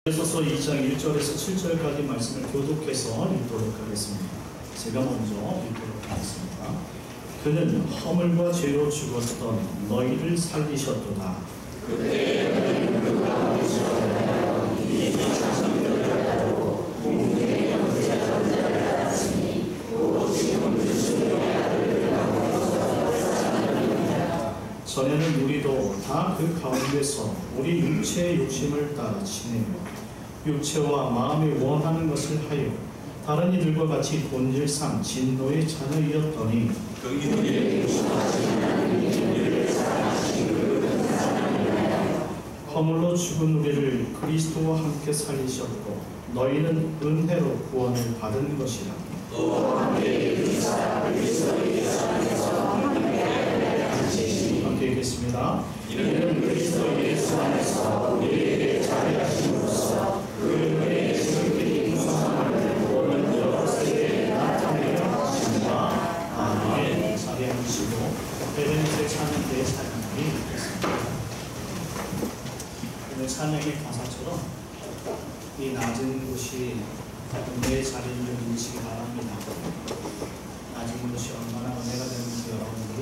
에베소서 2장 1절에서 7절까지 말씀을 교독해서 읽도록 하겠습니다. 제가 먼저 읽도록 하겠습니다. 그는 허물과 죄로 죽었던 너희를 살리셨도다. 그때 너희는 그 가운데서 이미 자성들을 공중의 영제자를 받았으니 곧 지금 그 수령의 아들을 가운데서 살아납니다. 전에는 우리도 다 그 가운데서 우리 육체의 욕심을 따라 지내며 육체와 마음이 원하는 것을 하여 다른 이들과 같이 본질상 진노의 자녀이었더니 그들의 요청하지 않는 이들을 사랑하신 그 사랑이라. 허물로 죽은 우리를 그리스도와 함께 살리셨고 너희는 은혜로 구원을 받은 것이라. 또 함께 그리스도의 안에서 함께 읽겠습니다. 이는 그리스도 예수 안에서 우리에게 자비하심으로써 그 은혜의 지극히 풍성함을 보는 여러분에게 나타내려 하십니다. 아멘. 자리에 앉으시고 베드로의 찬양대의 찬양이 있겠습니다. 오늘 찬양의 가사처럼 이 낮은 곳이 은혜의 자리를 인치기 바랍니다. 낮은 곳이 얼마나 은혜가 되는지 여러분들이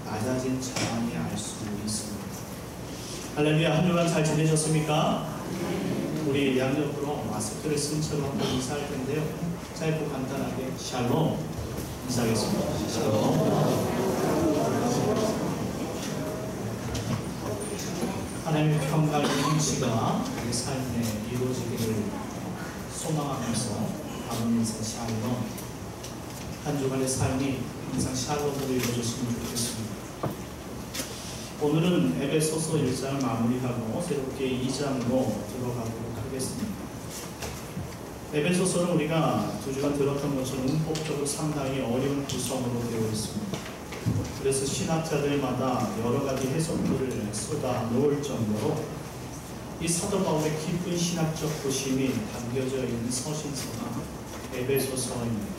낮아진 자만이 알 수 있습니다. 할렐루야. 한 주간 잘 지내셨습니까? 우리 양옆으로 마스크를 쓴 채로 한번 인사할 텐데요. 짧고 간단하게 샬롬 인사하겠습니다. 샬롬. 하나님의 평강의 통치가 우리 삶에 이루어지기를 소망하면서 다음 인사 샬롬. 한 주간의 삶이 항상 샬롬으로 이루어졌으면 좋겠습니다. 오늘은 에베소서 1장을 마무리하고 새롭게 2장으로 들어가도록 하겠습니다. 에베소서는 우리가 두 주간 들었던 것처럼 문법적으로 상당히 어려운 구성으로 되어 있습니다. 그래서 신학자들마다 여러 가지 해석들을 쏟아 놓을 정도로 이 사도 바울의 깊은 신학적 고심이 담겨져 있는 서신서가 에베소서입니다.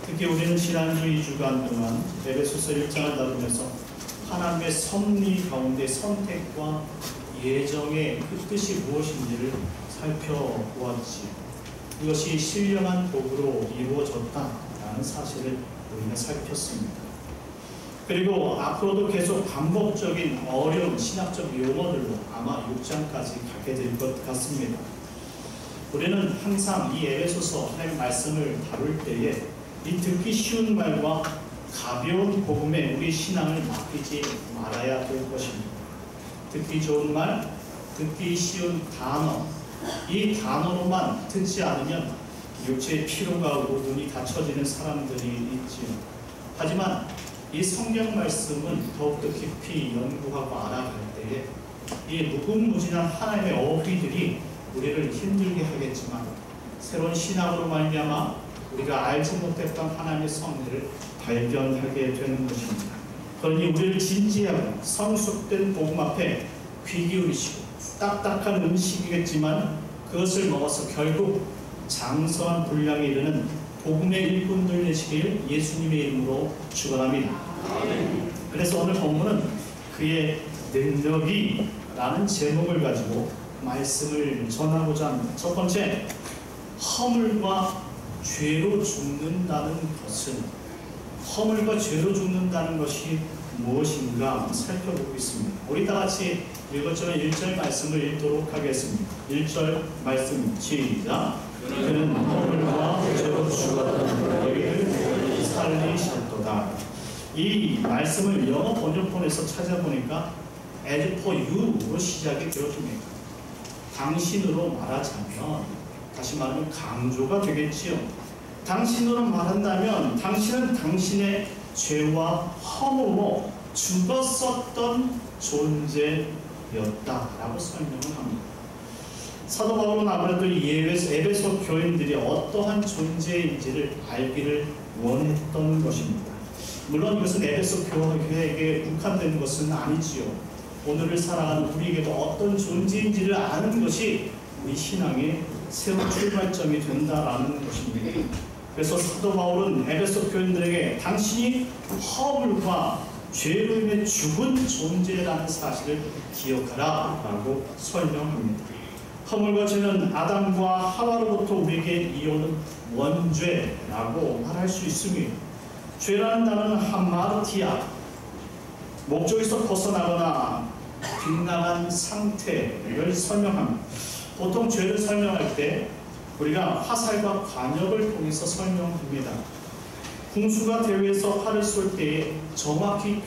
특히 우리는 지난주 2주간 동안 에베소서 1장을 다루면서 하나님의 섭리 가운데 선택과 예정의 그 뜻이 무엇인지를 살펴보았지요. 이것이 신령한 복으로 이루어졌다라는 사실을 우리가 살폈습니다. 그리고 앞으로도 계속 반복적인 어려운 신학적 용어들로 아마 6장까지 가게 될 것 같습니다. 우리는 항상 이 에베소서 하나님의 말씀을 다룰 때에 이 듣기 쉬운 말과 가벼운 복음에 우리 신앙을 맡기지 말아야 될 것입니다. 듣기 좋은 말, 듣기 쉬운 단어, 이 단어로만 듣지 않으면 육체의 피로가 오고 눈이 닫혀지는 사람들이 있지요. 하지만 이 성경 말씀은 더욱더 깊이 연구하고 알아갈 때에 이 무궁무진한 하나님의 어휘들이 우리를 힘들게 하겠지만 새로운 신앙으로 말미암아 우리가 알지 못했던 하나님의 섭리를 발견하게 되는 것입니다. 그러니 우리를 진지하고 성숙된 복음 앞에 귀 기울이시고 딱딱한 음식이겠지만 그것을 먹어서 결국 장성한 분량에 이르는 복음의 일꾼들 되시길 예수님의 이름으로 축원합니다. 그래서 오늘 본문은 그의 능력이 라는 제목을 가지고 말씀을 전하고자 합니다. 첫 번째, 허물과 죄로 죽는다는 것은 허물과 죄로 죽는다는 것이 무엇인가 살펴보고 있습니다. 우리 다 같이 읽었지만 1절 말씀을 읽도록 하겠습니다. 1절 말씀 시작. 그는 허물과 죄로 죽었던 너희를 살리셨도다. 이 말씀을 영어 번역본에서 찾아보니까 as for you로 시작이 되어집니다. 당신으로 말하자면, 다시 말하면 강조가 되겠지요. 당신으로 말한다면 당신은 당신의 죄와 허물로 죽었었던 존재였다라고 설명을 합니다. 사도 바울은 아무래도 이 에베소 교인들이 어떠한 존재인지를 알기를 원했던 것입니다. 물론 이것은 에베소 교회에게 국한된 것은 아니지요. 오늘을 살아가는 우리에게도 어떤 존재인지를 아는 것이 우리 신앙의 새로운 출발점이 된다라는 것입니다. 그래서 사도 바울은 에베소 교인들에게 당신이 허물과 죄로 인해 죽은 존재라는 사실을 기억하라 라고 설명합니다. 허물과 죄는 아담과 하와로부터 우리에게 이어오는 원죄라고 말할 수 있습니다. 죄라는 단어는 하마르티아, 목적에서 벗어나거나 빗나간 상태를 설명합니다. 보통 죄를 설명할 때 우리가 화살과 관역을 통해서 설명합니다. 궁수가 대회에서 활을 쏠 때에 정확히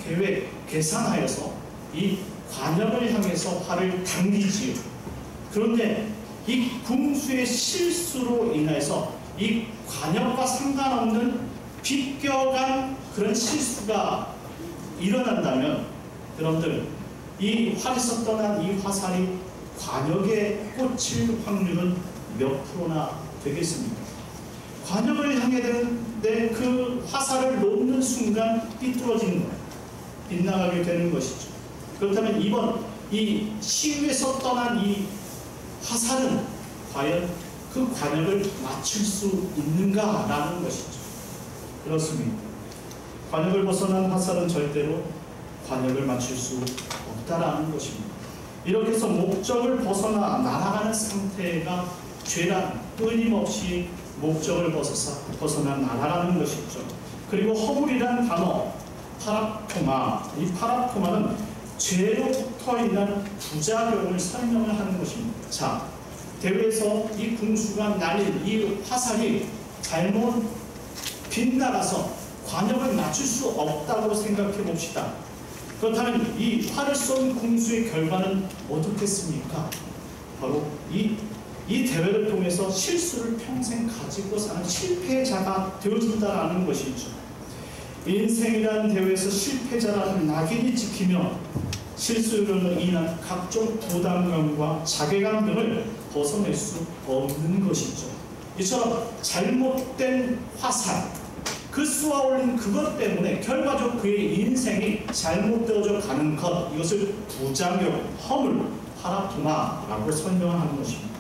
계산하여서 이 관역을 향해서 활을 당기지요. 그런데 이 궁수의 실수로 인해서 이 관역과 상관없는 비껴간 그런 실수가 일어난다면 여러분들 이 활에서 떠난 이 화살이 관역에 꽂힐 확률은 몇 프로나 되겠습니까? 관역을 향해 되는데 그 화살을 놓는 순간 삐뚤어지는 거예요. 빗나가게 되는 것이죠. 그렇다면 이번 이 시위에서 떠난 이 화살은 과연 그 관역을 맞출 수 있는가라는 것이죠. 그렇습니다. 관역을 벗어난 화살은 절대로 관역을 맞출 수 없다라는 것입니다. 이렇게 해서 목적을 벗어나 날아가는 상태가 죄란 끊임없이 목적을 벗어나 날아가는 것이죠. 그리고 허물이라는 단어, 파라토마, 이 파라토마는 죄로부터 인한 부작용을 설명을 하는 것입니다. 자, 대회에서 이 궁수가 날린 이 화살이 잘못 빗나가서 관역을 맞출 수 없다고 생각해 봅시다. 그렇다면 이 활을 쏜 궁수의 결과는 어떻겠습니까? 바로 이 대회를 통해서 실수를 평생 가지고 사는 실패자가 되어진다는 것이죠. 인생이라는 대회에서 실패자라는 낙인이 찍히며 실수로 인한 각종 부담감과 자괴감 등을 벗어낼 수 없는 것이죠. 이처럼 잘못된 화살, 그 쏘아 올린 그것 때문에 결과적으로 그의 인생이 잘못되어져 가는 것, 이것을 부작용, 허물, 파라토마라고 설명하는 것입니다.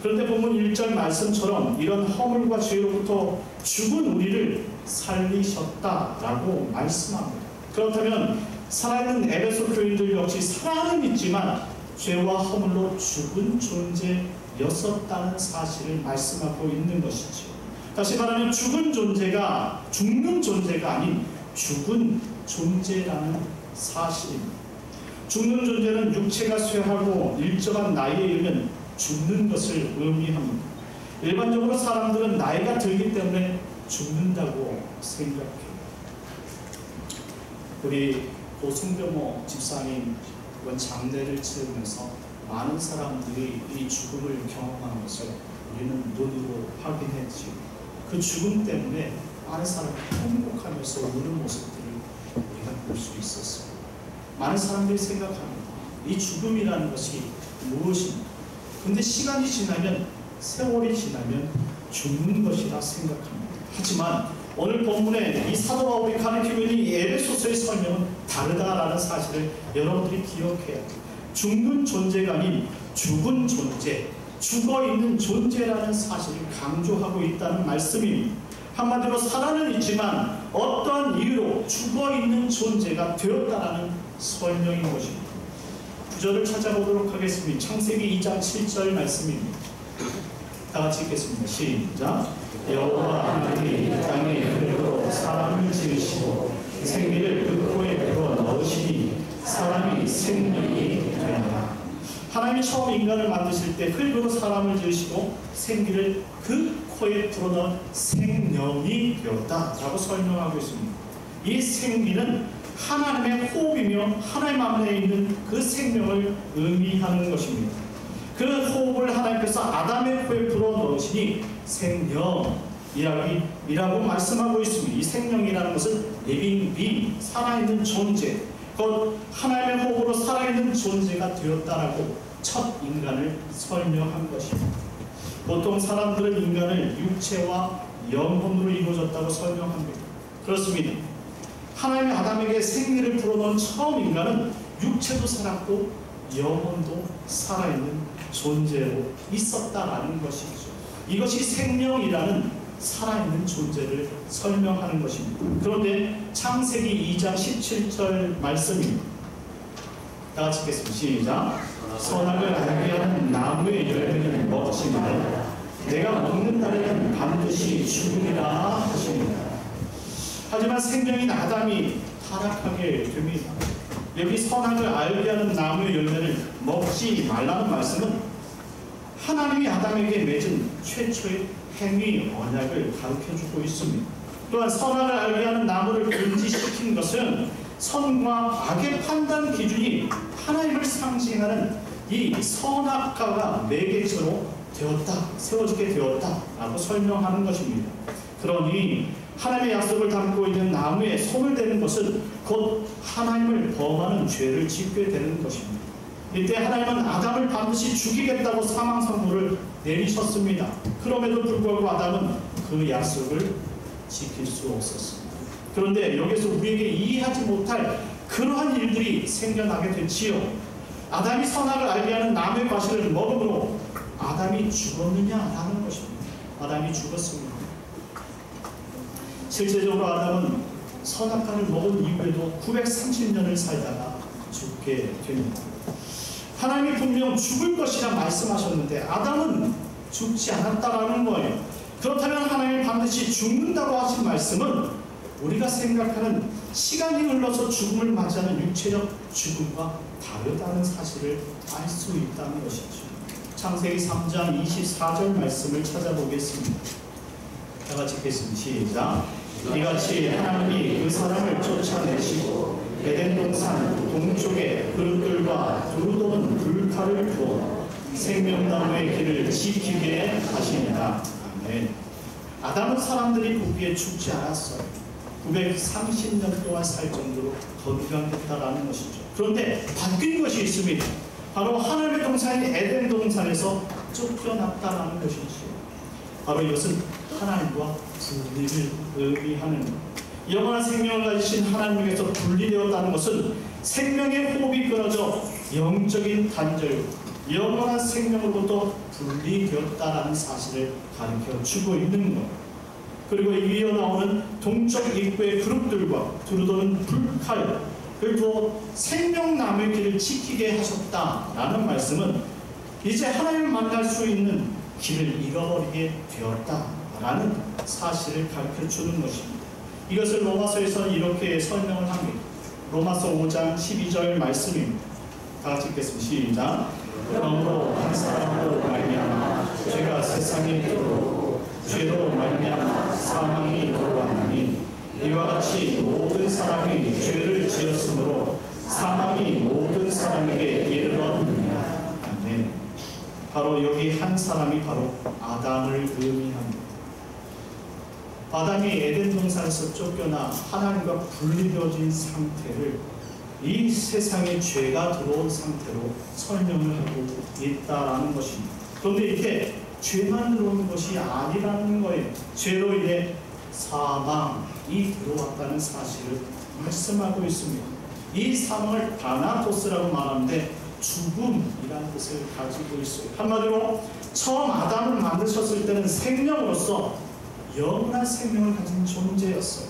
그런데 본문 1절 말씀처럼 이런 허물과 죄로부터 죽은 우리를 살리셨다라고 말씀합니다. 그렇다면 살아있는 에베소 교인들 역시 살아는 있지만 죄와 허물로 죽은 존재였었다는 사실을 말씀하고 있는 것이죠. 다시 말하면 죽은 존재가 죽는 존재가 아닌 죽은 존재라는 사실입니다. 죽는 존재는 육체가 쇠하고 일정한 나이에 이르면 죽는 것을 의미합니다. 일반적으로 사람들은 나이가 들기 때문에 죽는다고 생각해요. 우리 고승병호 집사님 이번 장례를 치르면서 많은 사람들이 이 죽음을 경험하는 것을 우리는 눈으로 확인했지요. 그 죽음 때문에 많은 사람들이 행복하면서 우는 모습들을 우리가 볼 수 있었어요. 많은 사람들이 생각합니다. 이 죽음이라는 것이 무엇입니까? 근데 시간이 지나면, 세월이 지나면 죽는 것이라 생각합니다. 하지만 오늘 본문에 이 사도 바울이 가르치고 있는 이 에베소서의 설명은 다르다라는 사실을 여러분들이 기억해야 돼요. 죽는 존재가 아닌 죽은 존재, 죽어있는 존재라는 사실을 강조하고 있다는 말씀입니다. 한마디로 살아는 있지만 어떠한 이유로 죽어있는 존재가 되었다라는 설명인 것입니다. 구절을 찾아보도록 하겠습니다. 창세기 2장 7절 말씀입니다. 다 같이 읽겠습니다. 시작. 여호와 하나님이 땅의 흙으로 사람을 지으시고 생기를 그 코에 불어 넣으시니 사람이 생명이 되었다. 하나님이 처음 인간을 만드실 때 흙으로 사람을 지으시고 생기를 그 코에 불어넣은 생명이 되었다라고 설명하고 있습니다. 이 생기는 하나님의 호흡이며 하나님 안에 있는 그 생명을 의미하는 것입니다. 그 호흡을 하나님께서 아담의 코에 불어넣으시니 생명이라고 말씀하고 있습니다. 이 생명이라는 것은 living being, 살아있는 존재, 곧 하나님의 호흡으로 살아있는 존재가 되었다라고 첫 인간을 설명한 것입니다. 보통 사람들은 인간을 육체와 영혼으로 이루어졌다고 설명합니다. 그렇습니다. 하나님이 아담에게 생기를 불어넣은 처음 인간은 육체도 살았고 영혼도 살아있는 존재로 있었다라는 것이죠. 이것이 생명이라는 살아있는 존재를 설명하는 것입니다. 그런데 창세기 2장 17절 말씀입니다. 다 같이 읽겠습니다. 시작. 선악을 알게 하는 나무의 열매를 먹지 말라. 내가 먹는 날에는 반드시 죽으리라 하십니다. 하지만 생명인 아담이 타락하게 됩니다. 여기 선악을 알게 하는 나무의 열매를 먹지 말라는 말씀은 하나님이 아담에게 맺은 최초의 행위 언약을 가르쳐주고 있습니다. 또한 선악을 알게 하는 나무를 금지시킨 것은 선과 악의 판단 기준이 하나님을 상징하는 이 선악과가 매개체로 세워지게 되었다라고 설명하는 것입니다. 그러니 하나님의 약속을 담고 있는 나무에 손을 대는 것은 곧 하나님을 범하는 죄를 짓게 되는 것입니다. 이때 하나님은 아담을 반드시 죽이겠다고 사망 선고를 내리셨습니다. 그럼에도 불구하고 아담은 그 약속을 지킬 수 없었습니다. 그런데 여기서 우리에게 이해하지 못할 그러한 일들이 생겨나게 됐지요. 아담이 선악을 알게 하는 나무의 과실을 먹음으로 아담이 죽었느냐라는 것입니다. 아담이 죽었습니다. 실제적으로 아담은 선악과를 먹은 이후에도 930년을 살다가 죽게 됩니다. 하나님이 분명 죽을 것이라 말씀하셨는데 아담은 죽지 않았다라는 거예요. 그렇다면 하나님이 반드시 죽는다고 하신 말씀은 우리가 생각하는 시간이 흘러서 죽음을 맞이하는 육체적 죽음과 다르다는 사실을 알 수 있다는 것이죠. 창세기 3장 24절 말씀을 찾아보겠습니다. 다 같이 읽겠습니다. 시작. 이같이 하나님이 그 사람을 쫓아내시고 에덴 동산 동쪽에 그릇들과 두루도는 불칼을 두어 생명나무의 길을 지키게 하시니라. 아멘. 아담은 사람들이 보기에 죽지 않았어요. 930년 동안 살 정도로 건강했다라는 것이죠. 그런데 바뀐 것이 있습니다. 바로 하나님의 동산인 에덴 동산에서 쫓겨났다라는 것이죠. 바로 이것은 하나님과 분리를 의미하는 것. 영원한 생명을 가지신 하나님에게서 분리되었다는 것은 생명의 호흡이 끊어져 영적인 단절, 영원한 생명으로부터 분리되었다라는 사실을 가르쳐 주고 있는 것. 그리고 이어 나오는 동쪽 입구의 그룹들과 두루도는 불칼을 두어 생명나무의 길을 지키게 하셨다라는 말씀은 이제 하나님을 만날 수 있는 길을 잃어버리게 되었다라는 사실을 가르쳐 주는 것입니다. 이것을 로마서에서 이렇게 설명을 합니다. 로마서 5장 12절 말씀입니다. 다 같이 읽겠습니다. 시작. 그러므로 한 사람으로 말미암아 죄가 세상에 들어오고 죄로 말미암아 사망이 들어왔나니 이와 같이 모든 사람이 죄를 지었으므로 사망이 모든 사람에게 이르렀느니라. 아멘. 바로 여기 한 사람이 바로 아담을 의미합니다. 아담이 에덴 동산에서 쫓겨나 하나님과 분리되어진 상태를 이 세상에 죄가 들어온 상태로 설명을 하고 있다라는 것입니다. 그런데 이렇게 죄만 들어오는 것이 아니라는 거예요. 죄로 인해 사망이 들어왔다는 사실을 말씀하고 있습니다. 이 사망을 다나토스라고 말하는데 죽음이라는 뜻을 가지고 있어요. 한마디로 처음 아담을 만드셨을 때는 생명으로서 영원한 생명을 가진 존재였어요.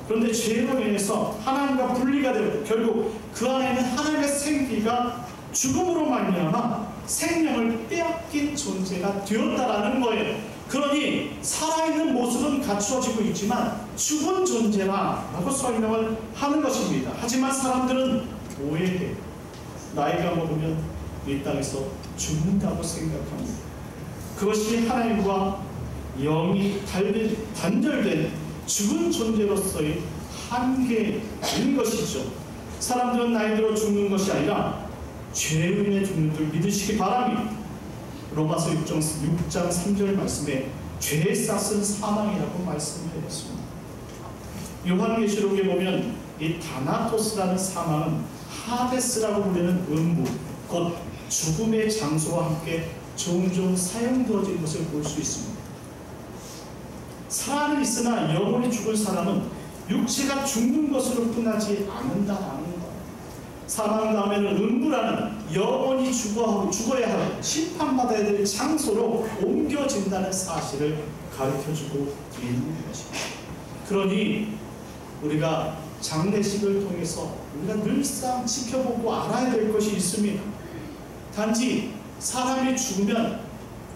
그런데 죄로 인해서 하나님과 분리가 되고 결국 그 안에는 하나님의 생기가 죽음으로 말미암아 생명을 빼앗긴 존재가 되었다라는 거예요. 그러니 살아있는 모습은 갖추어지고 있지만 죽은 존재라고 설명을 하는 것입니다. 하지만 사람들은 오해해요. 나이가 먹으면 이 땅에서 죽는다고 생각합니다. 그것이 하나님과 영이 단절된 죽은 존재로서의 한계인 것이죠. 사람들은 나이 들어 죽는 것이 아니라 죄로 인해 죽는 줄 믿으시기 바랍니다. 로마서 6장 3절 말씀에 죄의 싹은 사망이라고 말씀드렸습니다. 요한계시록에 보면 이 다나토스라는 사망은 하데스라고 부르는 음부, 곧 죽음의 장소와 함께 종종 사용되어진 것을 볼 수 있습니다. 살아는 있으나 영원히 죽을 사람은 육체가 죽는 것으로 끝나지 않는다라는 것. 사망 다음에는 음부라는 영원히 죽어야 할 심판받아야 될 장소로 옮겨진다는 사실을 가르쳐주고 있는 것입니다. 그러니 우리가 장례식을 통해서 우리가 늘상 지켜보고 알아야 될 것이 있습니다. 단지 사람이 죽으면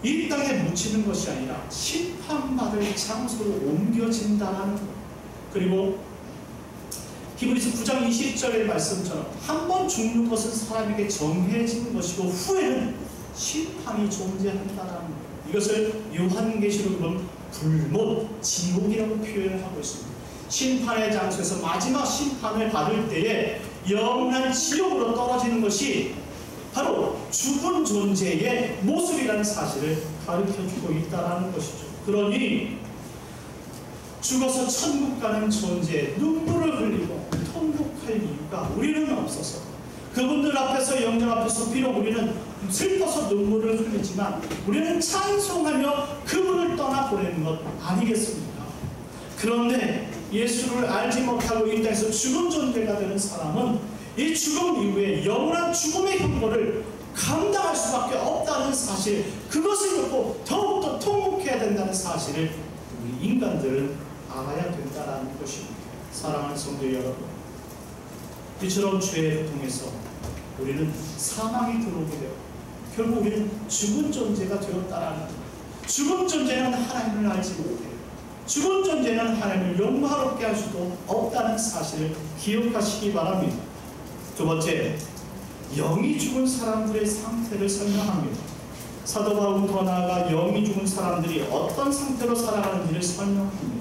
이 땅에 묻히는 것이 아니라 심판받을 장소로 옮겨진다는 것. 그리고 히브리서 9장 20절의 말씀처럼 한 번 죽는 것은 사람에게 정해진 것이고 후에는 심판이 존재한다는 것. 이것을 요한계시록은 불못, 지옥이라고 표현을 하고 있습니다. 심판의 장소에서 마지막 심판을 받을 때에 영원한 지옥으로 떨어지는 것이 바로 죽은 존재의 모습이라는 사실을 가르쳐주고 있다는 것이죠. 그러니 죽어서 천국 가는 존재, 눈물을 흘리고 통곡할 이유가 우리는 없어서, 그분들 앞에서, 영장 앞에서 비록 우리는 슬퍼서 눈물을 흘리지만 우리는 찬송하며 그분을 떠나보내는 것 아니겠습니까? 그런데 예수를 알지 못하고 이 땅에서 죽은 존재가 되는 사람은 이 죽음 이후에 영원한 죽음의 형벌을 감당할 수밖에 없다는 사실, 그것을 놓고 더욱더 통곡해야 된다는 사실을 우리 인간들은 알아야 된다는 것입니다. 사랑하는 성도 여러분, 이처럼 죄를 통해서 우리는 사망이 들어오게 되고 결국 우리는 죽은 존재가 되었다라는 것. 죽은 존재는 하나님을 알지 못해요. 죽은 존재는 하나님을 영화롭게 할 수도 없다는 사실을 기억하시기 바랍니다. 두 번째, 영이 죽은 사람들의 상태를 설명합니다. 사도 바울은 더 나아가 영이 죽은 사람들이 어떤 상태로 살아가는지를 설명합니다.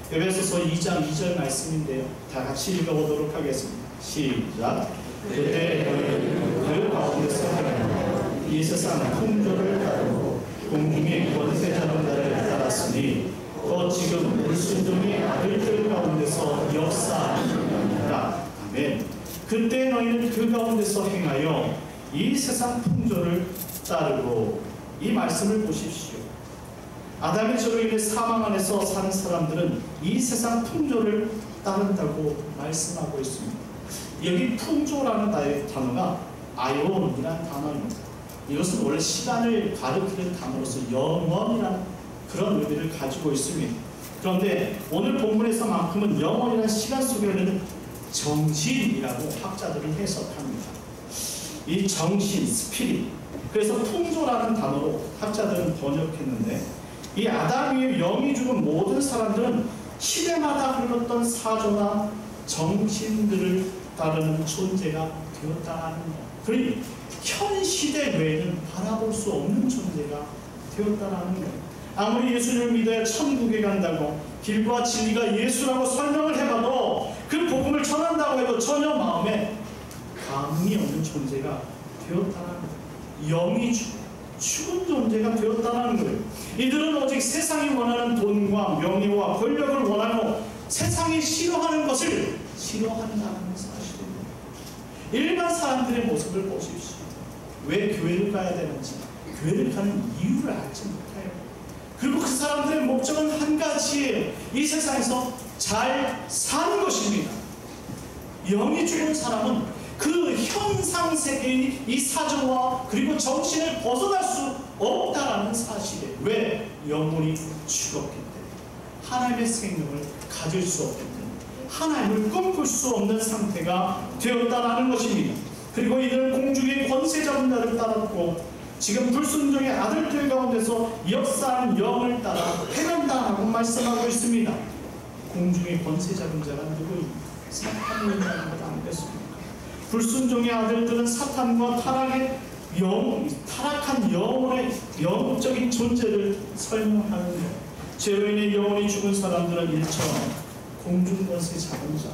에베소서 2장 2절 말씀인데요, 다 같이 읽어보도록 하겠습니다. 시작. 그때 너희는 그 가운데서 살아가며 이 세상 풍조를 따르고 공중의 권세 잡은 자를 따랐으니 또 지금 불순종의 아들들 가운데서 역사하느니라. 아멘. 그때 너희는 그 가운데서 행하여 이 세상 풍조를 따르고. 이 말씀을 보십시오. 아담의 죄로 인해 사망 안에서 사는 사람들은 이 세상 풍조를 따른다고 말씀하고 있습니다. 여기 풍조라는 단어가 아이온이라는 단어입니다. 이것은 원래 시간을 가리키는 단어로서 영원이라는 그런 의미를 가지고 있습니다. 그런데 오늘 본문에서만큼은 영원이라는 시간 속에는 정신이라고 학자들은 해석합니다. 이 정신, 스피릿. 그래서 풍조라는 단어로 학자들은 번역했는데, 이 아담 이후 영이 죽은 모든 사람들은 시대마다 흘렀던 사조나 정신들을 따르는 존재가 되었다는 것. 그러니 현 시대 외에는 바라볼 수 없는 존재가 되었다는 것. 아무리 예수님을 믿어야 천국에 간다고 길과 진리가 예수라고 설명을 해봐도, 그 복음을 전한다고 해도 전혀 마음에 감흥이 없는 존재가 되었다는 것. 영이 죽은 존재가 되었다는 거예요. 이들은 오직 세상이 원하는 돈과 명예와 권력을 원하고 세상이 싫어하는 것을 싫어한다는 사실입니다. 일반 사람들의 모습을 보십시오. 왜 교회를 가야 되는지, 교회를 가는 이유를 알지 못해요. 그리고 그 사람들의 목적은 한 가지예요. 이 세상에서 잘 사는 것입니다. 영이 죽은 사람은 그 현상세계의 이 사조와 그리고 정신을 벗어날 수 없다라는 사실이에요. 왜? 영혼이 죽었기 때문에, 하나님의 생명을 가질 수 없기 때문에, 하나님을 꿈꿀 수 없는 상태가 되었다라는 것입니다. 그리고 이들은 공중의 권세 잡은 자를 따랐고 지금 불순종의 아들들 가운데서 역사하는 영을 따라 헤맨다라고 말씀하고 있습니다. 공중의 권세 잡은 자가 누구입니까? 사탄이라는 것 아니겠습니까? 불순종의 아들들은 사탄과 타락한 영혼의 영적인 존재를 설명하는 것. 죄로 인해 영혼이 죽은 사람들은 일처럼 공중권세 잡은 자,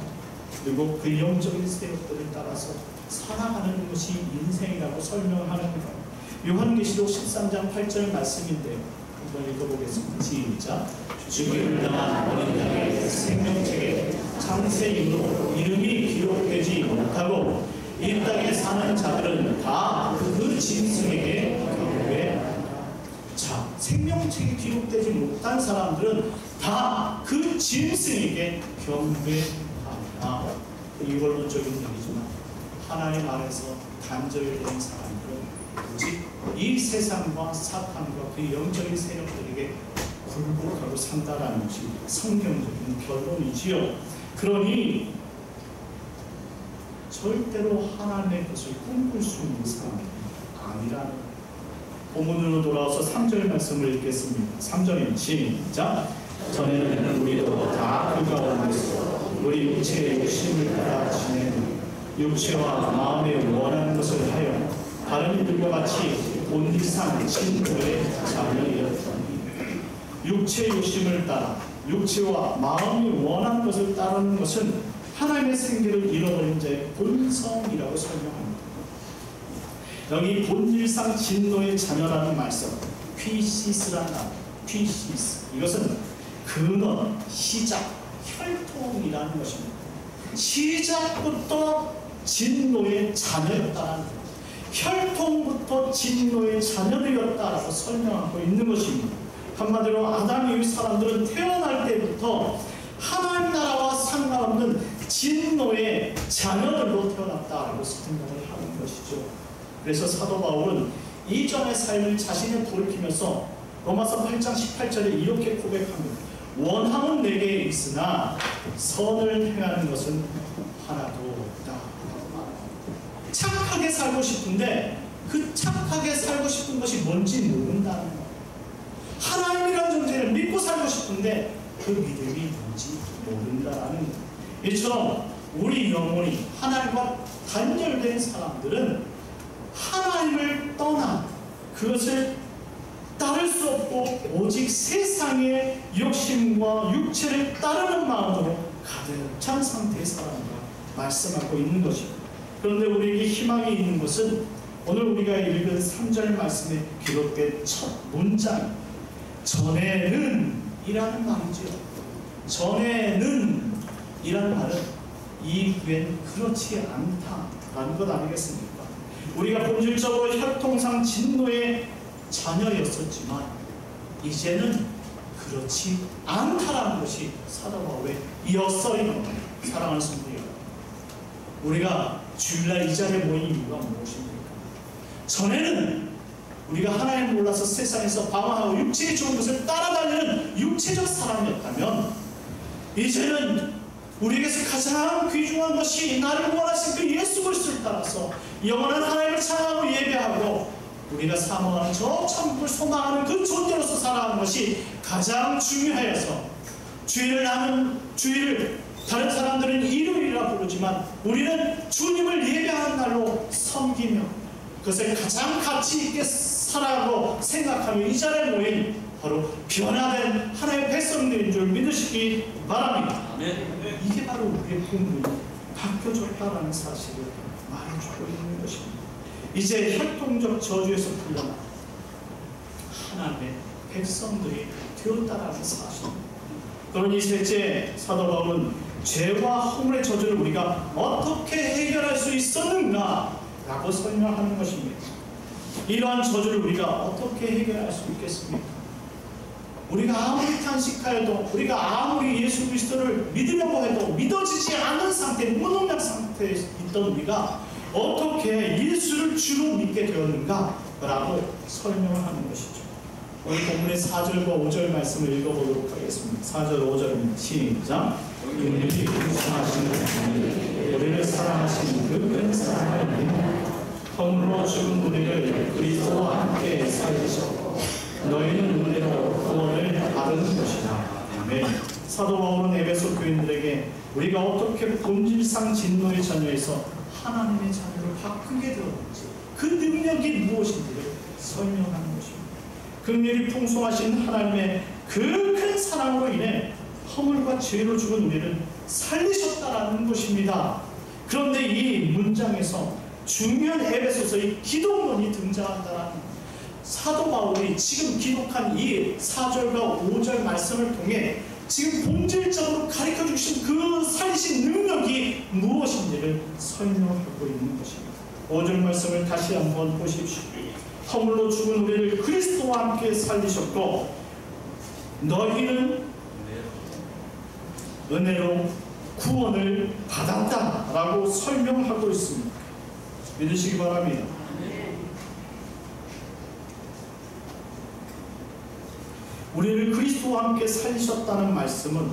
그리고 그 영적인 세력들을 따라서 살아가는 것이 인생이라고 설명하는 것. 요한계시록 13장 8절 말씀인데요, 한번 읽어보겠습니다. 시작. 죽임을 당한 어린 양의 생명책에 창세이로 이름이 기록되지 못하고 이 땅에 사는 자들은 다 그 짐승에게 경배한다. 자, 생명책에 기록되지 못한 사람들은 다 그 짐승에게 경배한다. 이원론적인 얘기지만 하나님 안에서 단절된 사람들은 오직 이 세상과 사탄과 그 영적인 세력들에게 굴복하고 산다라는 것이 성경적인 결론이지요. 그러니 절대로 하나님의 것을 꿈꿀 수 있는 사람은 아니라는 거예요. 본문으로 돌아와서 3절 말씀을 읽겠습니다. 3절입니다. 시작. 전에는 우리도 다 그 가운데서 우리 육체의 욕심을 따라 지내는 육체와 마음의 원하는 것을 하여 다른 이들과 같이 본질상 진노의 자녀이었더니 육체의 욕심을 따라 육체와 마음이 원하는 것을 따르는 것은 하나님의 생기를 잃어버린 자의 본성이라고 설명합니다. 여기 본질상 진노의 자녀라는 말씀, 퀴시스라는 단어, 퀴시스. 이것은 근원, 시작, 혈통이라는 것입니다. 시작부터 진노의 자녀였다는 것, 혈통부터 진노의 자녀들이었다라고 설명하고 있는 것입니다. 한마디로 아담 이후 사람들은 태어날 때부터 하나님 나라와 상관없는 진노의 자녀들로 태어났다라고 생각을 하는 것이죠. 그래서 사도 바울은 이전의 삶을 자신에 돌이키면서 로마서 8장 18절에 이렇게 고백합니다. 원함은 내게 있으나 선을 행하는 것은 하나도 없다. 착하게 살고 싶은데 그 착하게 살고 싶은 것이 뭔지 모른다는 것. 하나님이라는 존재를 믿고 살고 싶은데 그 믿음이 뭔지 모른다는 것. 이처럼 우리 영혼이 하나님과 단절된 사람들은 하나님을 떠나 그것을 따를 수 없고 오직 세상의 욕심과 육체를 따르는 마음으로 가득 찬 상태의 사람과 말씀하고 있는 것입니다. 그런데 우리에게 희망이 있는 것은 오늘 우리가 읽은 3절 말씀에 기록된 첫 문장, 전에는 이라는 말이죠. 전에는 이라는 말은 이후엔 그렇지 않다라는 것 아니겠습니까? 우리가 본질적으로 혈통상 진노의 자녀였었지만 이제는 그렇지 않다라는 것이 사도 바울의 역설인 겁니다. 사랑하는 성도들, 우리가 주일날 이 자리에 모인 이유가 무엇입니까? 전에는 우리가 하나님을 몰라서 세상에서 방황하고 육체의 좋은 것을 따라다니는 육체적 사람이었다면 이제는 우리에게서 가장 귀중한 것이 나를 구원하신 그 예수 그리스도를 따라서 영원한 하나님을 찬양하고 예배하고 우리가 사모하는 저 천국을 소망하는 그 존재로서 살아가는 것이 가장 중요하여서 주일을 다른 사람들은 일요일이라 부르지만 우리는 주님을 예배하는 날로 섬기며 그것을 가장 가치 있게 살아가고 생각하며 이 자리에 모인 바로 변화된 하나님의 백성들인 줄 믿으시기 바랍니다. 이게 바로 우리의 본분이 바뀌어졌다는 사실을 말해주고 있는 것입니다. 이제 혈통적 저주에서 풀려나 하나님의 백성들이 되었다라는 사실입니다. 그러니 셋째, 사도 바울은 죄와 허물의 저주를 우리가 어떻게 해결할 수 있었는가 라고 설명하는 것입니다. 이러한 저주를 우리가 어떻게 해결할 수 있겠습니까? 우리가 아무리 탄식하여도 우리가 아무리 예수 그리스도를 믿으려고 해도 믿어지지 않는 상태, 무능력 상태에 있던 우리가 어떻게 예수를 주로 믿게 되었는가 라고 설명을 하는 것이죠. 오늘 본문의 4절과 5절 말씀을 읽어보도록 하겠습니다. 4절 5절입니다. 시작. 은혜를 풍성하시는 하나님, 우리를 사랑하시는 그 큰 사랑을 믿는 허물로 죽은 우리를 그리스도와 함께 살리셨고 너희는 은혜로 구원을 받은 것이다. 아멘. 사도 바울은 에베소 교인들에게 우리가 어떻게 본질상 진노의 자녀에서 하나님의 자녀로 바꾸게 되었는지 그 능력이 무엇인지를 설명하는 것입니다. 긍휼이 풍성하신 하나님의 그 큰 사랑으로 인해 허물과 죄로 죽은 우리를 살리셨다라는 것입니다. 그런데 이 문장에서 중요한 에베소서의 기독론이 등장한다는 사도 바울이 지금 기록한 이 4절과 5절 말씀을 통해 지금 본질적으로 가르쳐 주신 그 살리신 능력이 무엇인지를 설명하고 있는 것입니다. 5절 말씀을 다시 한번 보십시오. 허물로 죽은 우리를 그리스도와 함께 살리셨고 너희는 은혜로 구원을 받았다라고 설명하고 있습니다. 믿으시기 바랍니다. 우리를 그리스도와 함께 살리셨다는 말씀은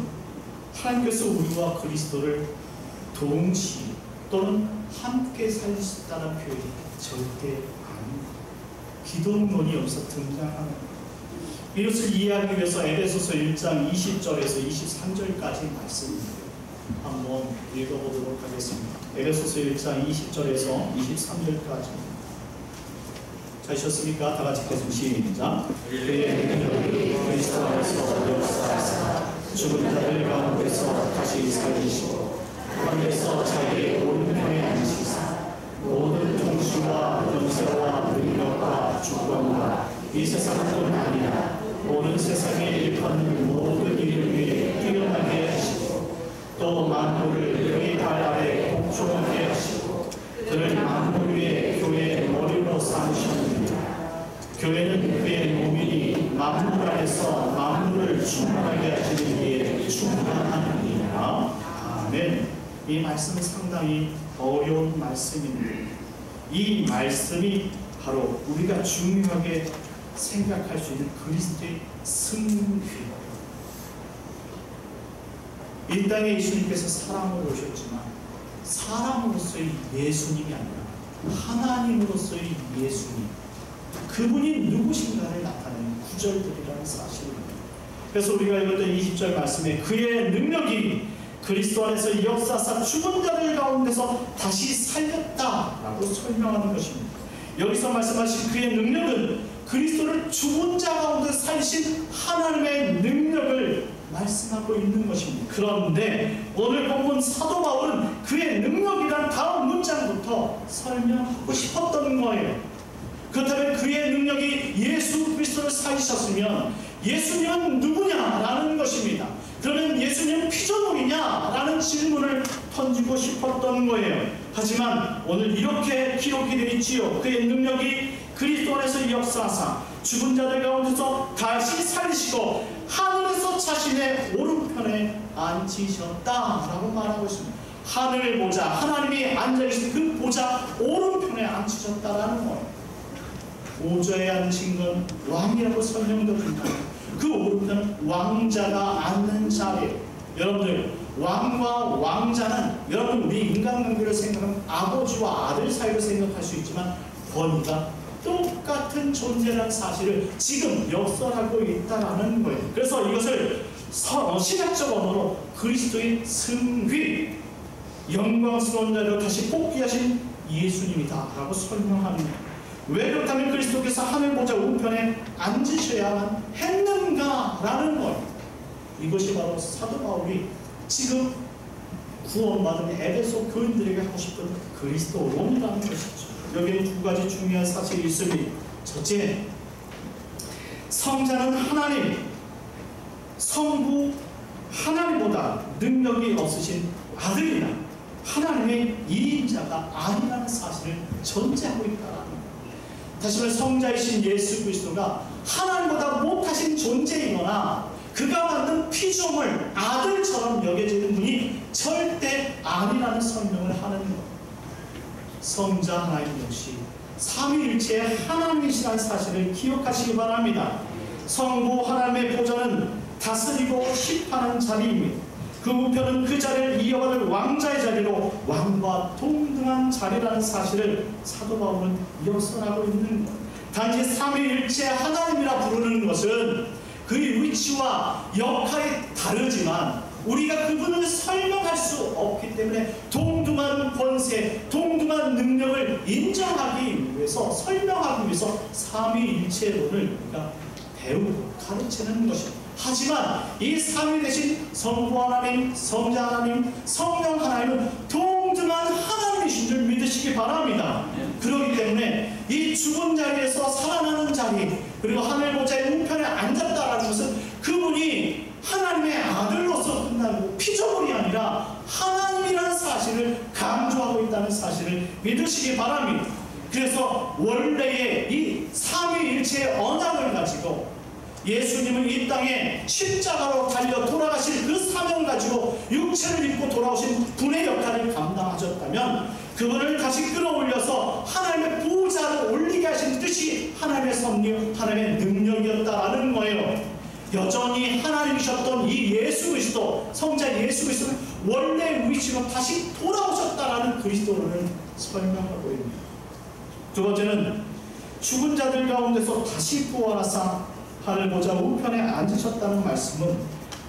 하나님께서 우리와 그리스도를 동시에 또는 함께 살리셨다는 표현이 절대 아닙니다. 기독론이 여기서 등장하는 거예요. 이것을 이해하기 위해서 에베소서 1장 20절에서 23절까지 말씀입니다. 한번 읽어보도록 하겠습니다. 에베소서 1장 20절에서 23절까지. 찾으셨습니까? 다 같이 계속 시작. 그의 능력이 그리스도 안에서 역사하사 죽은 자들 가운데서 다시 살리시고 하늘에서 자기의 오른편에 앉히사 모든 통치와 권세와 능력과 주권과 이 세상뿐 아니라 모든 세상에 일하는 모든 일을 위해 뛰어나게 하시고 또 만물을 그의 발 아래 복종하게 하시고 그를 만물 위에 교회의 머리로 삼으셨느니라. 교회는 그의 몸이니 만물 안에서 만물을 충만하게 하시는 이에 충만하느니라. 아멘. 이 말씀은 상당히 어려운 말씀입니다. 이 말씀이 바로 우리가 중요하게 생각할 수 있는 그리스도의 승리입니다. 이 땅에 예수님께서 사람으로 오셨지만 사람으로서의 예수님이 아니라 하나님으로서의 예수님, 그분이 누구신가를 나타내는 구절들이라는 사실입니다. 그래서 우리가 읽었던 20절 말씀에 그의 능력이 그리스도 안에서 역사사 죽은 자들 가운데서 다시 살렸다라고 설명하는 것입니다. 여기서 말씀하신 그의 능력은 그리스도를 죽은 자 가운데 살리신 하나님의 능력을 말씀하고 있는 것입니다. 그런데 오늘 본문 사도 바울은 그의 능력이란 다음 문장부터 설명하고 싶었던 거예요. 그렇다면 그의 능력이 예수 그리스도를 살리셨으면 예수님은 누구냐라는 것입니다. 그러면 예수님은 피조물이냐라는 질문을 던지고 싶었던 거예요. 하지만 오늘 이렇게 기록이 되어 있지요. 그의 능력이 그리스도 안에서 역사하사 죽은 자들 가운데서 다시 살리시고 하늘에서 자신의 오른편에 앉히셨다라고 말하고 있습니다. 하늘 보좌, 하나님이 앉아계신 그 보좌 오른편에 앉히셨다라는 거예요. 보좌에 앉으신 건 왕이라고 설명도 듭니다. 그 오른편은 왕자가 앉는 자리예요. 여러분들, 왕과 왕자는 여러분 우리 인간관계를 생각하면 아버지와 아들 사이로 생각할 수 있지만 권위가 똑같은 존재라는 사실을 지금 역설하고 있다는 거예요. 그래서 이것을 신학적 언어로 그리스도의 승위, 영광스러운 자리로 다시 복귀하신 예수님이다 라고 설명합니다. 왜 그렇다면 그리스도께서 하늘 보좌 우편에 앉으셔야만 했는가라는 거예요. 이것이 바로 사도 바울이 지금 구원받은 에베소 교인들에게 하고 싶은 그리스도론이라는 것이죠. 여기는 두 가지 중요한 사실이 있습니다. 첫째, 성자는 하나님, 성부 하나님보다 능력이 없으신 아들이나 하나님의 이인자가 아니라는 사실을 전제하고 있다는 거예요. 다시 말해 성자이신 예수 그리스도가 하나님보다 못하신 존재이거나 그가 만든 피조물 아들처럼 여겨지는 분이 절대 아니라는 설명을 하는 것. 성자 하나님 역시 삼위일체의 하나님이시라는 사실을 기억하시기 바랍니다. 성부 하나님의 보좌는 다스리고 심판하는 자리입니다. 그 우편은 그 자리를 이어받을 왕자의 자리로 왕과 동등한 자리라는 사실을 사도 바울은 역설하고 있는 것. 단지 삼위일체 하나님이라 부르는 것은 그의 위치와 역할이 다르지만 우리가 그분을 설명할 수 없기 때문에 동등한 권세, 동등한 능력을 인정하기 위해서, 설명하기 위해서 삼위일체론을 우리가 배우고 가르치는 것입니다. 하지만 이 삼위 대신 성부 하나님, 성자 하나님, 성령 하나님은 동등한 하나님이신 줄 믿으시기 바랍니다. 그렇기 때문에 이 죽은 자리에서 살아나는 자리, 그리고 하늘 보좌의 우편에 앉았다라는 것은 그분이 하나님의 아들로서 끝나고 피조물이 아니라 하나님이라는 사실을 강조하고 있다는 사실을 믿으시기 바랍니다. 그래서 원래의 이 삼위일체의 언약을 가지고 예수님은 이 땅에 십자가로 달려 돌아가실 그 사명 가지고 육체를 입고 돌아오신 분의 역할을 감당하셨다면 그분을 다시 끌어올려서 하나님의 보좌로 올리게 하신 뜻이 하나님의 섭리, 하나님의 능력이었다라는 거예요. 여전히 하나님이셨던 이 예수 그리스도, 성자 예수 그리스도는 원래 위치로 다시 돌아오셨다라는 그리스도를 설명하고 있습니다. 두 번째는 죽은 자들 가운데서 다시 부활하사 하늘 보좌 우편에 앉으셨다는 말씀은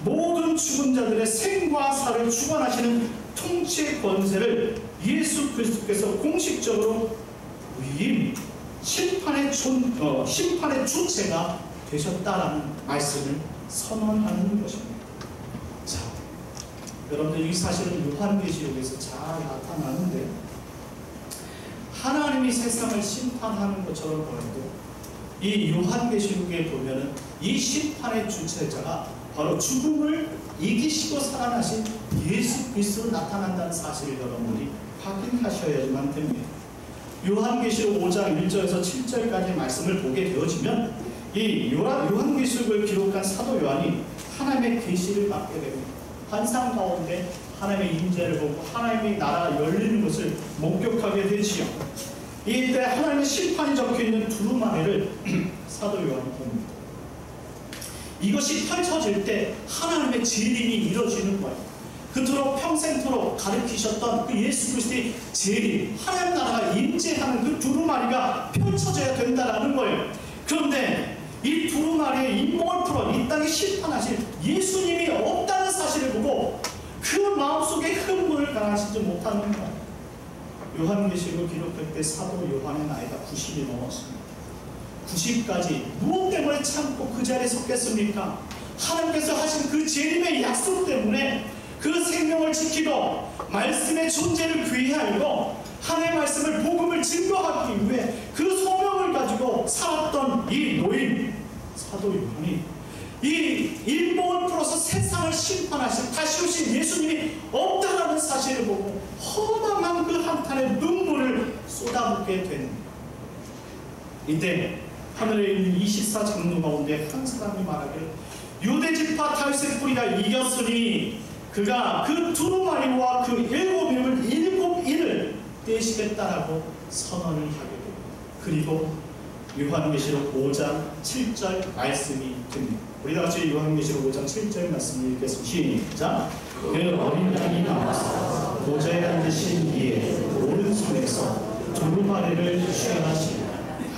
모든 죽은 자들의 생과 사를 주관하시는 통치의 권세를 예수 그리스도께서 공식적으로 위임, 심판의 주체가 되셨다라는 말씀을 선언하는 것입니다. 자, 여러분들 이 사실은 요한계시록에서 잘 나타나는데, 하나님이 세상을 심판하는 것처럼 보여도 이 요한계시록에 보면은 이 심판의 주체자가 바로 죽음을 이기시고 살아나신 예수 그리스도로 나타난다는 사실을 여러분들이 확인하셔야만 됩니다. 요한계시록 5장 1절에서 7절까지 말씀을 보게 되어지면 이 요한계시록을 기록한 사도 요한이 하나님의 계시를 받게 됩니다. 환상 가운데 하나님의 임재를 보고 하나님의 나라가 열리는 것을 목격하게 되지요. 이때 하나님의 심판이 적혀있는 두루마리를 사도 요한이 봅니다. 이것이 펼쳐질 때 하나님의 재림이 이루어지는 거예요. 그토록 평생토록 가르치셨던 그 예수 그리스도의 재림, 하나님 나라가 임재하는 그 두루마리가 펼쳐져야 된다는 거예요. 그런데 이 두루마리의 인봉을 풀어 이 땅에 심판하신 예수님이 없다는 사실을 보고 그 마음속에 흥분을 가라앉히지 못하는 거예요. 요한계시록을 기록할 때 사도 요한의 나이가 90이 넘었습니다. 90까지 무엇 때문에 참고 그 자리에 섰겠습니까? 하나님께서 하신 그 재림의 약속 때문에 그 생명을 지키고 말씀의 존재를 귀하고 하나님의 말씀을 복음을 증거하기 위해 그 소명을 가지고 살았던 이 노인 사도 요한이 이 일봉을 풀어서 세상을 심판하신 다시 오신 예수님이 없다라는 사실을 보고 허망한 그 한탄의 눈물을 쏟아붓게 된 이때 하늘에 있는 24장로 가운데 한 사람이 말하기를 유대지파 다윗의 뿌리가 이겼으니 그가 그 두루마리와 그 일곱 인을 떼시겠다라고 선언을 하게 됩니다. 그리고 요한계시록 5장 7절 말씀이 됩니다. 우리 다같이 요한계시록 5장 7절 말씀을 읽겠습니다. 시작. 그 어린 양이 나와서 보좌에 앉으신 이의 오른손에서 두루마리를 취하시니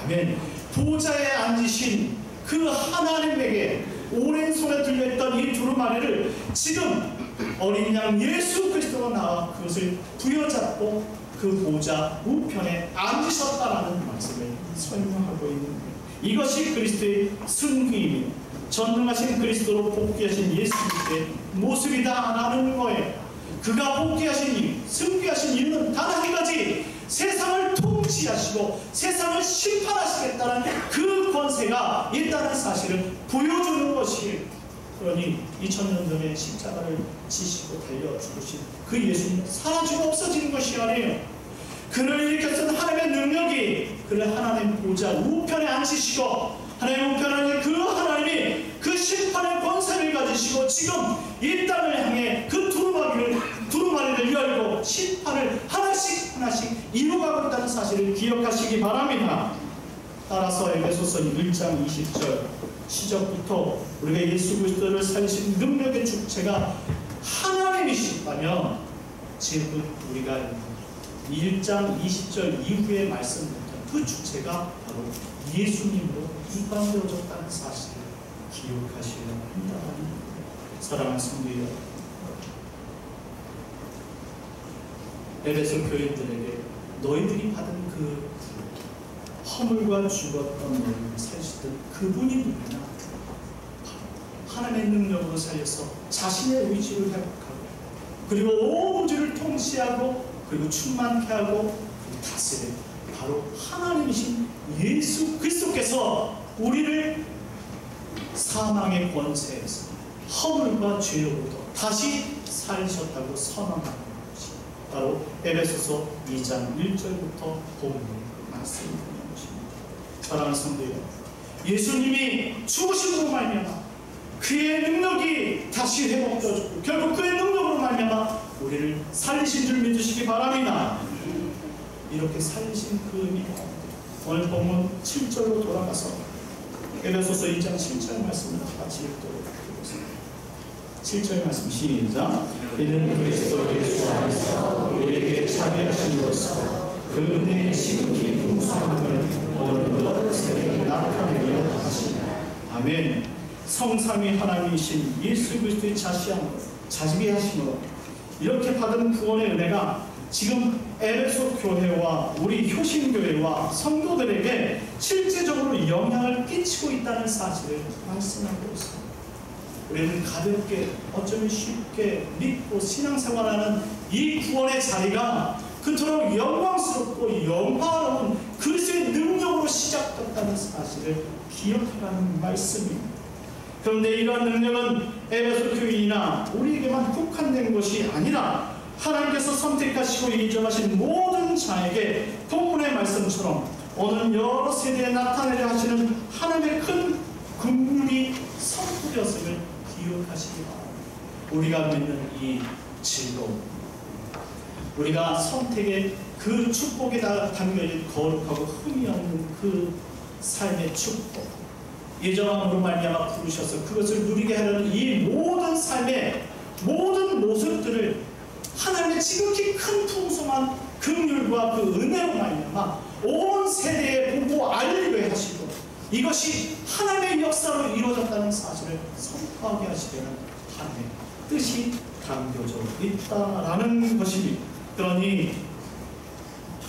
아멘. 보좌에 앉으신 그 하나님에게 오른손에 들려있던 이 두루마리를 지금 어린 양 예수 그리스도가 나와 그것을 부여잡고 그 보좌 우편에 앉으셨다라는 말씀을 설명하고 있는 거예요. 이것이 그리스도의 승리이며 전능하신 그리스도로 복귀하신 예수 그리스도의 모습이다라는 거예요. 그가 복귀하신 이유, 승리하신 이유는 단 한 가지, 세상을 통치하시고 세상을 심판하시겠다는 그 권세가 있다는 사실을 보여주는 것이에요. 그러니 2000년 전에 십자가를 지시고 달려 죽으신 그 예수님 사라지고 없어지는 것이 아니에요. 그를 일으켰던 하나님의 능력이 그를 하나님 보좌 우편에 앉히시고 하나님 우편에 그 하나님이 그 심판의 권세를 가지시고 지금 이 땅을 향해 그 두루마리를 열고 심판을 하나씩 이루어가고 있다는 사실을 기억하시기 바랍니다. 따라서 에베소서 1장 20절 시작부터 우리가 예수 그리스도를 살리신 능력의 주체가 하나님이시다면 지금 우리가 1장 20절 이후의 말씀부터 그 주체가 바로 예수님으로 이방되어졌다는 사실을 기억하셔야 한다는 사랑하는 성도 여러분, 에베소 교인들에게 너희들이 받은 그 허물과 죽었던 너희를 살리시던 그분이 누구나 하나님의 능력으로 살려서 자신의 의지를 회복하고 그리고 온 우주를 통치하고 그리고 충만케 하고 그리고 다스리는 바로 하나님이신 예수 그리스도께서 우리를 사망의 권세에서 허물과 죄로부터 다시 살리셨다고 선언하는 것이 바로 에베소서 2장 1절부터 본문의 말씀입니다. 사랑하는 성도 여러분, 예수님이 죽으심으로 말미암아 그의 능력이 다시 회복되어졌고 결국 그의 능력으로 말미암아 우리를 살리신 줄 믿으시기 바랍니다. 이렇게 살리신 그 의미 가운데 오늘 본문 7절로 돌아가서 에베소서 2장 7절 말씀을 같이 읽도록 하겠습니다. 7절 말씀 시작. 이는 그리스도 예수 안에서 우리에게 자비하심으로써 그 은혜의 지극히 풍성함을 오늘도 여러 세대에 나타내려 하시니 아멘. 성삼위 하나님이신 예수 그리스도의 자식이 하심으로 이렇게 받은 구원의 은혜가 지금 에베소 교회와 우리 효신교회와 성도들에게 실제적으로 영향을 끼치고 있다는 사실을 말씀하고 있습니다. 우리는 가볍게 어쩌면 쉽게 믿고 신앙생활하는 이 구원의 자리가 그토록 영광스럽고 영화로운 그리스도의 능력으로 시작됐다는 사실을 기억하라는 말씀입니다. 그런데 이러한 능력은 에베소 교인이나 우리에게만 국한된 것이 아니라 하나님께서 선택하시고 예정하신 모든 자에게 본문의 말씀처럼 오늘 여러 세대에 나타내려 하시는 하나님의 큰 긍휼이 선포되었음을 기억하시기 바랍니다. 우리가 믿는 이 즐거움, 우리가 선택의 그 축복에 담겨진 거룩하고 흠이 없는 그 삶의 축복, 예정함으로 말미암아 부르셔서 그것을 누리게 하려는 이 모든 삶의 모든 모습들을 하나님의 지극히 큰 풍성한 긍휼과 그 은혜로 말미암아 온 세대에 보고 알리게 하시고 이것이 하나님의 역사로 이루어졌다는 사실을 선포하게 하시려는 하나님의 뜻이 담겨져 있다라는 것입니다. 그러니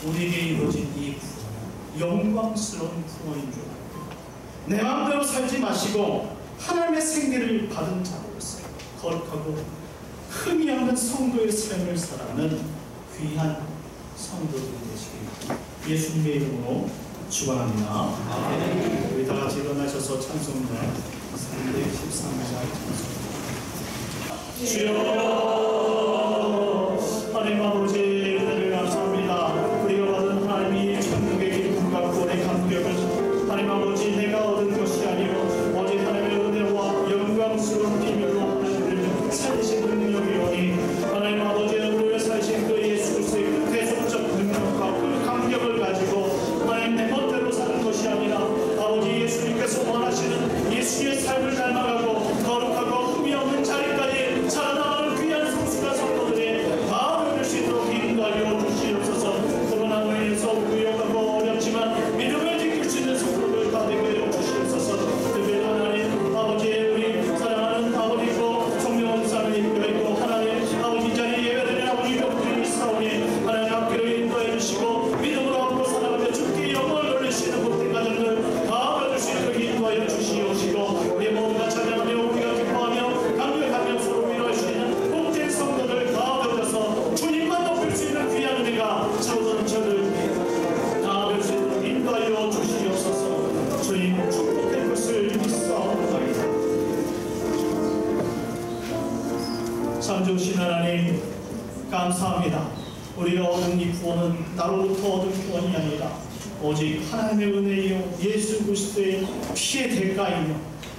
우리에게 이루어진 이 구원은 영광스러운 구원인 줄 알고 내 마음대로 살지 마시고 하나님의 생기를 받은 자로서 거룩하고 흠이 없는 성도의 삶을 살아가는 귀한 성도들이 되시길 예수님의 이름으로 축원합니다. 우리 다 같이 일어나셔서 찬송가 313장 찬송가 주여 하나님 아버지 은혜를 감사합니다. 우리가 받은 하나님이 천국의 기쁨과 구원의 감격을 하나님 아버지 내가 얻은 것이 아니요 오직 하나님의 은혜와 영광스러운 비밀로 하나님을 살리신 능력이오니 하나님 아버지 우리를 살리신 그 예수 그리스도의 그 계속적 능력과 그 감격을 가지고 하나님 내 멋대로 사는 것이 아니라 아버지 예수님께서 원하시는 예수의 삶을 닮아가고 거룩하고 흠이 없는 자리까지 살아나가는 귀한 성수가 성도들의 마음을 열 수 있도록 인도하여 주시옵소서. 코로나로 인해서 위험하고 어렵지만 믿음을 지킬 수 있는 성도들 다 되게 하여 주시옵소서. 특별히 하나님 아버지 우리 사랑하는 아버지고 성령은 삶을 인도했고 하나님 아버지 자리 예배드리는 아버지 병들이 있사오니 하나님 앞길을 인도해 주시고 믿음으로 앞으로 살아가며 주께 영광을 돌리시는 못된 가정들 다 받을 수 있도록 인도하여 주시옵시고 우리 모두가 찬양하며 우리가 기뻐하며 감격하며 서로 위로할 수 있는 복된 성도들 다 되어서 주님만 높일 수 있는 귀한 은혜가 차오르는 저들 다 될 수 있도록 인도하여 주시옵소서. 주님 축복될 것을 믿사옵나이다. 참 좋으신 하나님 감사합니다. 우리가 얻은 이 구원은 나로부터 얻은 구원이 아니라 오직 하나님의 은혜이요 예수 그리스도의 피의 대가이며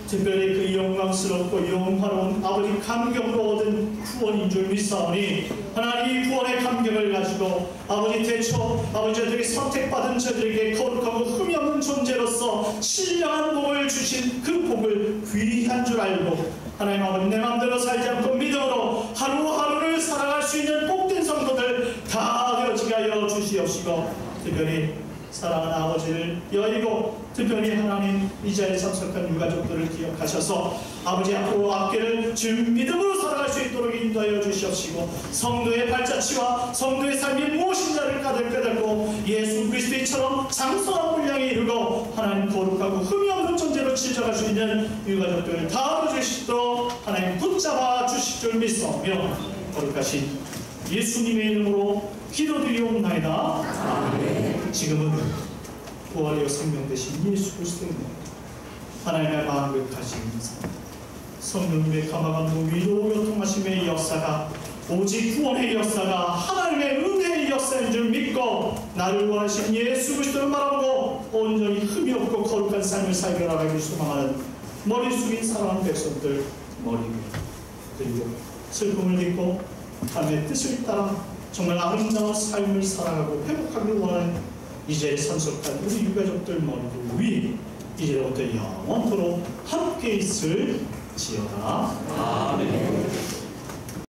특별히 그 영광스럽고 영화로운 아버지 감격으로 얻은 구원인 줄 믿사오니 하나님 이 구원의 감격을 가지고 아버지 대처 아버지 저들이 선택받은 저들에게 거룩하고 흠이 없는 존재로서 신령한 복을 주신 그 복을 귀한 줄 알고 하나님 아버지 내 마음대로 살지 않고 믿음으로 하루하루를 살아갈 수 있는 복된 성도들 다 되어지게 하여 주시옵시고 특별히 사랑하는 아버지를 여의고 특별히 하나님 이 자리에 참석한 유가족들을 기억하셔서 아버지 앞으로 앞길을 주 믿음으로 살아갈 수 있도록 인도하여 주시옵시고 성도의 발자취와 성도의 삶이 무엇인가를 가득 깨닫고 예수 그리스도처럼 장성한 분량에 이르고 하나님 거룩하고 흠이 없는 존재로 치져갈 수 있는 유가족들을 다 얻어주시도록 하나님 붙잡아 주실 줄 믿사오며 거룩하신 예수님의 이름으로 기도드리옵나이다. 아멘. 지금은 부활이요 생명 되신 예수 그리스도의 하나님의 마음을 가진 성령님의 감화감동 위로 요통하심의 역사가 오직 구원의 역사가 하나님의 은혜의 역사인 줄 믿고 나를 원하신 예수 그리스도를 바라보고 온전히 흠이 없고 거룩한 삶을 살게 나가길 소망하는 머리 숙인 사랑하는 백성들 머리 위 그리고 슬픔을 딛고 하나님의 뜻을 따라 정말 아름다운 삶을 살아가고 회복하길 원하는 이제 선속한 우리 유가족들 모두 위 이제부터 영원토록 함께 있을지어다. 아멘.